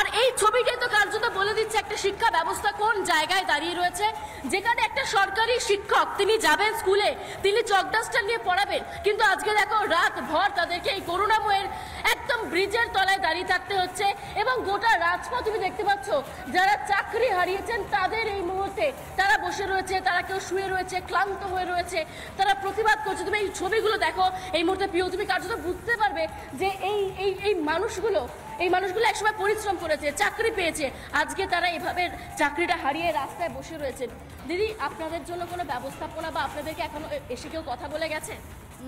আর এই ছবিটাই তো কার্যত বলে দিচ্ছে একটা শিক্ষা ব্যবস্থা কোন জায়গায় দাঁড়িয়ে রয়েছে, যেখানে একটা সরকারি শিক্ষক তিনি যাবেন স্কুলে, তিনি চকডাস্টার নিয়ে পড়াবেন, কিন্তু আজকে দেখো রাত ভর তাদেরকে এই করুণাময়ের একদম ব্রিজের তলায় দাঁড়িয়ে থাকতে হচ্ছে। এবং গোটা রাজপথ তুমি দেখতে পাচ্ছ, যারা চাকরি হারিয়েছেন তাদের এই মুহূর্তে তারা বসে রয়েছে, তারা কেউ শুয়ে রয়েছে, ক্লান্ত হয়ে রয়েছে, তারা প্রতিবাদ করছে। তুমি এই ছবিগুলো দেখো এই মুহূর্তে প্রিয়, তুমি কার্যত বুঝতে পারবে যে এই মানুষগুলো একসময় পরিশ্রম করেছে, চাকরি পেয়েছে, আজকে তারা এভাবে চাকরিটা হারিয়ে রাস্তায় বসে রয়েছেন। দিদি, আপনাদের জন্য কোনো ব্যবস্থাপনা বা আপনাদেরকে এখনো এসে কেউ কথা বলে গেছে?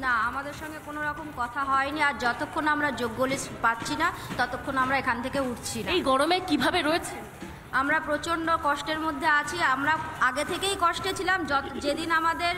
না, আমাদের সঙ্গে কোনো রকম কথা হয়নি। আর যতক্ষণ আমরা যোগ্য লিস্ট পাচ্ছি না ততক্ষণ আমরা এখান থেকে উঠছি না। এই গরমে কিভাবে রয়েছে? আমরা প্রচণ্ড কষ্টের মধ্যে আছি। আমরা আগে থেকেই কষ্টে ছিলাম। যেদিন আমাদের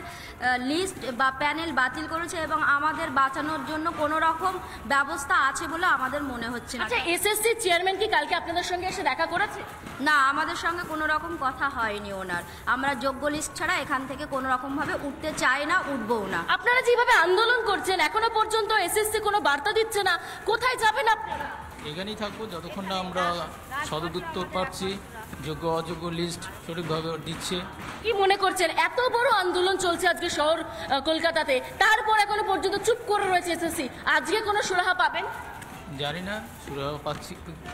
লিস্ট বা প্যানেল বাতিল করেছে এবং আমাদের বাঁচানোর জন্য কোনো রকম ব্যবস্থা আছে বলে আমাদের মনে হচ্ছে না। আচ্ছা, এসএসসি চেয়ারম্যান কি কালকে আপনাদের সঙ্গে এসে দেখা করেছে? না, আমাদের সঙ্গে কোনো রকম কথা হয়নি ওনার। আমরা যোগ্য লিস্ট ছাড়া এখান থেকে কোনো রকমভাবে উঠতে চাই না, উঠবও না। আপনারা যেভাবে আন্দোলন করছেন এখনো পর্যন্ত এসএসসি কোনো বার্তা দিচ্ছে না, কোথায় যাবেন আপনারা? এখানেই থাকবো যতক্ষণ না আমরা সদুত্তর পাচ্ছি, যোগ্য অযোগ্য লিস্ট সঠিকভাবে দিচ্ছে। কি মনে করছেন, এত বড় আন্দোলন চলছে আজকে শহর কলকাতাতে, তারপর এখনো পর্যন্ত চুপ করে রয়েছে এসএসসি, আজকে কোনো সুরাহা পাবেন? জানি না সুরাহা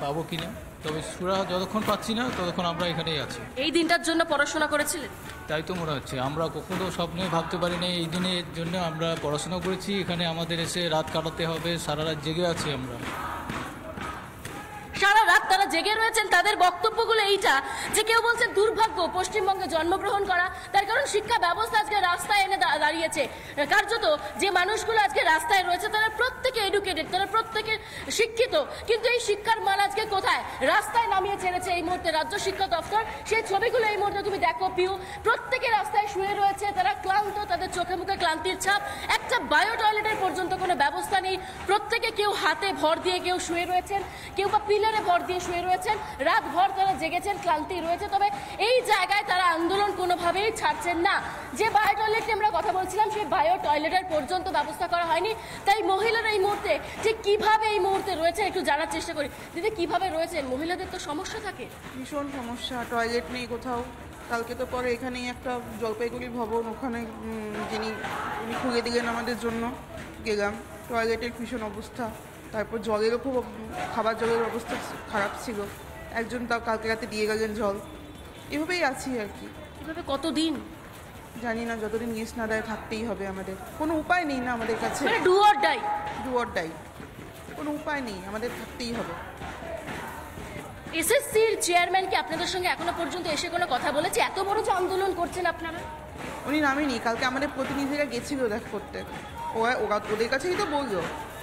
পাবো কিনা, তবে সুরাহা যতক্ষণ পাচ্ছি না ততক্ষণ আমরা এখানেই আছি। এই দিনটার জন্য পড়াশোনা করেছিলেন? তাই তো মনে হচ্ছে। আমরা কখনো স্বপ্নে ভাবতে পারিনি এই দিনের জন্য আমরা পড়াশোনা করেছি, এখানে আমাদের এসে রাত কাটাতে হবে, সারা রাত জেগে আছি আমরা। সারা রাত তারা জেগে রয়েছেন। তাদের বক্তব্যগুলো এইটা যে কেউ বলছে দুর্ভাগ্য পশ্চিমবঙ্গে জন্মগ্রহণ করা, তার কারণ শিক্ষা ব্যবস্থা আজকে রাস্তায় এনে দাঁড়িয়েছে। কার্যত যে মানুষগুলো আজকে রাস্তায় রয়েছে তারা প্রত্যেকে এডুকেটেড, তারা প্রত্যেকে শিক্ষিত, কিন্তু এই শিক্ষার মান আজকে কোথায়? রাস্তায় নামিয়ে ছেড়েছে এই মুহূর্তে রাজ্য শিক্ষা দপ্তর। সেই ছবিগুলো এই মুহূর্তে তুমি দেখো পিউ, প্রত্যেকে রাস্তায় শুয়ে রয়েছে, তারা ক্লান্ত, তাদের চোখে মুখে ক্লান্তির ছাপ। একটা বায়ো টয়লেটের পর্যন্ত কোনো ব্যবস্থা নেই। প্রত্যেকে কেউ হাতে ভর দিয়ে কেউ শুয়ে রয়েছেন, কেউ বা পিলারে ভর দিয়ে শুয়ে রয়েছেন, রাত ভর তারা জেগেছেন, ক্লান্তি রয়েছে। তবে এই জায়গায় তারা আন্দোলন কোনোভাবেই ছাড়ছেন না। যে বায়ো টয়লেট নিয়ে আমরা কথা বলছিলাম, সেই বায়ো টয়লেটের পর্যন্ত ব্যবস্থা করা হয়নি। তাই মহিলারা এই মুহূর্তে যে কিভাবে এই মুহূর্তে রয়েছে একটু জানার চেষ্টা করি। দিদি, কিভাবে রয়েছেন? মহিলাদের তো সমস্যা থাকে, ভীষণ সমস্যা, টয়লেট নেই কোথাও। কালকে তো পরে এখানেই একটা জলপাইগুড়ি ভবন, ওখানে উনি খুলে দিলেন আমাদের জন্য, গেলাম, টয়লেটের ভীষণ অবস্থা। তারপর জলেরও খুব, খাবার জলের অবস্থা খারাপ ছিল, একজন তাও কালকে রাতে দিয়ে গেলেন জল। এভাবেই আছি আর কি। কিভাবে কতদিন জানি না, যতদিন লিস্ট না দেয় থাকতেই হবে আমাদের, কোনো উপায় নেই না আমাদের কাছে। Do or die, do or die, কোনো উপায় নেই, আমাদের থাকতেই হবে। এসএসসির চেয়ারম্যান কি আপনাদের সঙ্গে এখনো পর্যন্ত এসে কোনো কথা বলেছে? এত বড় যে আন্দোলন করছেন আপনারা। উনি নামেনি, কালকে আমাদের প্রতিনিধিরা গেছিল দেখা করতে। ওদের কাছেই তো বললো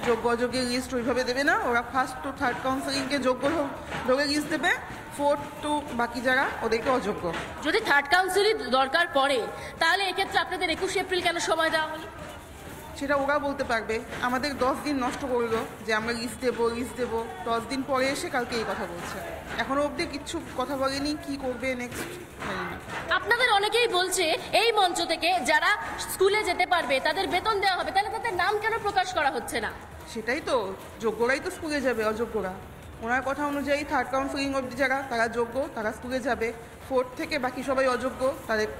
যোগ্য অযোগ্যের লিস্ট ওইভাবে দেবে না, ওরা ফার্স্ট টু থার্ড কাউন্সিলিংকে যোগ্য ঢোকে লিস্ট দেবে, ফোর্থ টু বাকি যারা ওদেরকে অযোগ্য। যদি থার্ড কাউন্সিলই দরকার পড়ে তাহলে এক্ষেত্রে আপনাদের 21 এপ্রিল কেন সময় দেওয়া হলো? সেটা ওরা বলতে পারবে। আমাদের 10 দিন নষ্ট করলো যে আমরা লিস্ট দেবো 10 দিন পরে এসে কালকে এই কথা বলছে। এখনো অবধি কিচ্ছু কথা বলেনি, কি করবে নেক্সট জানি না। আপনাদের অনেকেই বলছে এই মঞ্চ থেকে যারা স্কুলে যেতে পারবে তাদের বেতন দেওয়া হবে, তাহলে তাদের নাম কেন প্রকাশ করা হচ্ছে না? সেটাই তো, যোগ্যরাই তো স্কুলে যাবে, অযোগ্যরা। ওনার কথা অনুযায়ী থার্ড কাউন্সিলিং অবধি যারা তারা যোগ্য তারা স্কুলে যাবে, ফোর্থ থেকে বাকি সবাই অযোগ্য,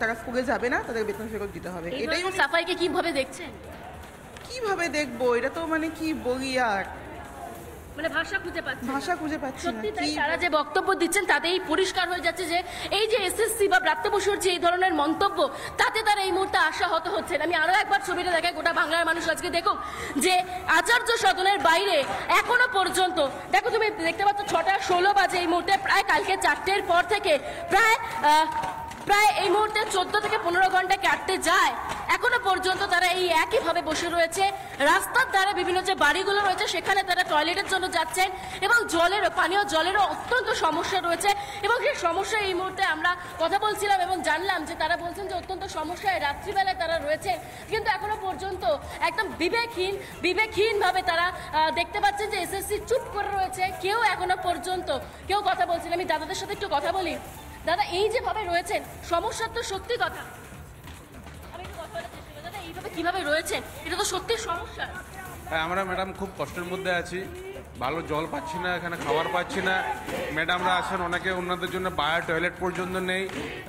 তারা স্কুলে যাবে না, তাদের বেতন ফেরত দিতে হবে। এটাই সাফাইকে কিভাবে দেখছেন? কিভাবে দেখবো, এটা তো মানে কি বলি আর, মানে ভাষা খুঁজে পাচ্ছি না। সত্যি তাই, তারা যে বক্তব্য দিচ্ছেন তাতেই পরিষ্কার হয়ে যাচ্ছে যে এই যে এসএসসি বা ব্রাত্য বসুর যে এই ধরনের মন্তব্য, তাতে তারা এই মুহূর্তে আশাহত হচ্ছেন। আমি আরো একবার ছবিটা দেখাই, গোটা বাংলার মানুষ আজকে দেখুক যে আচার্য সদনের বাইরে এখনো পর্যন্ত দেখো, তুমি দেখতে পাচ্ছ 6:16 বাজে এই মুহূর্তে, প্রায় কালকে 4টের পর থেকে প্রায় এই মুহূর্তে 14 থেকে 15 ঘন্টা কাটতে যায়, এখনো পর্যন্ত তারা এই একইভাবে বসে রয়েছে। রাস্তার ধারে বিভিন্ন যে বাড়িগুলো রয়েছে সেখানে তারা টয়লেটের জন্য যাচ্ছেন এবং পানীয় জলেরও অত্যন্ত সমস্যা রয়েছে। এবং সেই সমস্যা এই মুহূর্তে আমরা কথা বলছিলাম এবং জানলাম যে তারা বলছেন যে অত্যন্ত সমস্যায় রাত্রিবেলায় তারা রয়েছে, কিন্তু এখনো পর্যন্ত একদম বিবেকহীনভাবে তারা দেখতে পাচ্ছেন যে এসএসসি চুপ করে রয়েছে, কেউ এখনো পর্যন্ত কেউ কথা বলছেন। আমি দাদাদের সাথে একটু কথা বলি। দাদা, এই যেভাবে রয়েছেন সমস্যা তো সত্যি কথা, আমি একটু কথা বলার চেষ্টা করি। দাদা, এইভাবে কিভাবে রয়েছেন, এটা তো সত্যি সমস্যা। হ্যাঁ, আমরা ম্যাডাম খুব কষ্টের মধ্যে আছি। ভালো জল পাচ্ছি না, এখানে খাবার পাচ্ছি না। ম্যাডামরা আছেন, অনেকে ওনাদের জন্য বায়ো টয়লেট পর্যন্ত নেই।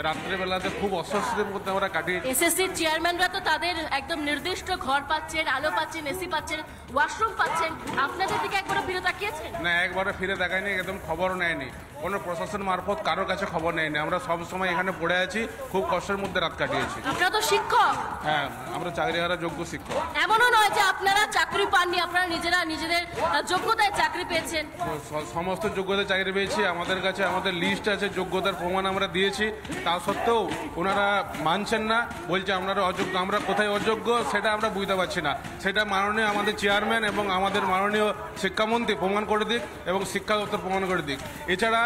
রাত্রেবেলাতে খুব অস্বস্তির মধ্যে আমরা কাটিয়ে। এসএসসির চেয়ারম্যানরা তো তাদের একদম নির্দিষ্ট ঘর পাচ্ছেন, আলো পাচ্ছেন, এসি পাচ্ছেন, ওয়াশরুম পাচ্ছেন, আপনাদের দিকে একবারও ফিরে তাকিয়েছেন? না, একবারে ফিরে দেখায়নি, একদম খবরও নেয়নি, কোনো প্রশাসন মারফত কারোর কাছে খবর নেয়নি। আমরা সব সময় এখানে পড়ে আছি, খুব কষ্টের মধ্যে রাত কাটিয়েছি। আপনারা তো শিক্ষক। হ্যাঁ, আমরা চাকরিহারা যোগ্য শিক্ষক। এমনও নয় যে আপনারা চাকরি পাননি, আপনারা নিজেরা নিজেদের যোগ্যতায় চাকরি পেয়েছেন। সমস্ত যোগ্যতায় চাকরি পেয়েছি। আমাদের কাছে আমাদের লিস্ট আছে, যোগ্যতার প্রমাণ আমরা দিয়েছি। তা সত্ত্বেও ওনারা মানছেন না, বলছে আপনারা অযোগ্য। আমরা কোথায় অযোগ্য সেটা আমরা বুঝতে পারছি না। সেটা মাননীয় আমাদের চেয়ারম্যান এবং আমাদের মাননীয় শিক্ষামন্ত্রী প্রমাণ করে দিক এবং শিক্ষা দপ্তর প্রমাণ করে দিক। এছাড়া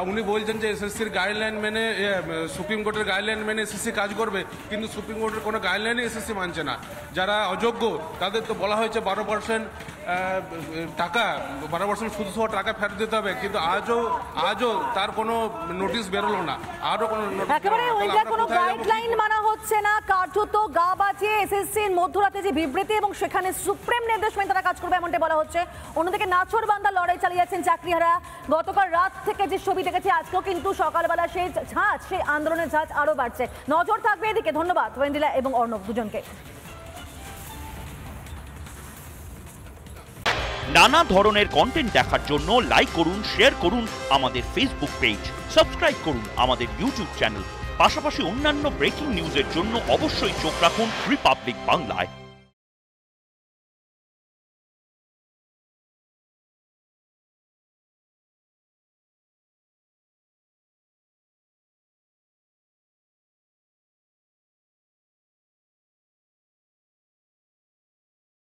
উনি বলছেন যে এসএসসির গাইডলাইন মেনে, সুপ্রিম কোর্টের গাইডলাইন মেনে এসএসসি কাজ করবে, কিন্তু সুপ্রিম কোর্টের কোনো গাইডলাইনই এসএসসি মানছে না। যারা অযোগ্য তাদের তো বলা হয়েছে 12% টাকা, 12% সুদ সহ টাকা ফেরত দিতে হবে, কিন্তু আজও তার কোনো নোটিশ বেরোলো না। আরও কোনো একেবারে কোনো গাইডলাইন মানা হচ্ছে না, কার্যত গা বাঁচিয়ে এসএসসির মধ্যরাতে যে বিবৃতি এবং সেখানে সুপ্রিম নির্দেশ মেনে তারা কাজ করবে এমনটাই বলা হচ্ছে। অন্যদিকে নাছোড়বান্দা লড়াই চালিয়ে যাচ্ছেন চাকরিহারা। গতকাল রাত থেকে যে ছবি দেখেছি, আজকেও কিন্তু সকালবেলা সেই ঝাঁজ, সেই আন্দোলনের ঝাঁজ আরো বাড়ছে। নজর থাকবে এদিকে। ধন্যবাদ ওয়েন্দিলা এবং অর্ণব দুজনকে। নানা ধরনের কন্টেন্ট দেখার জন্য লাইক করুন, শেয়ার করুন আমাদের ফেসবুক পেজ, সাবস্ক্রাইব করুন আমাদের ইউটিউব চ্যানেল। পাশাপাশি অন্যান্য ব্রেকিং নিউজের জন্য অবশ্যই চোখ রাখুন রিপাবলিক বাংলায়।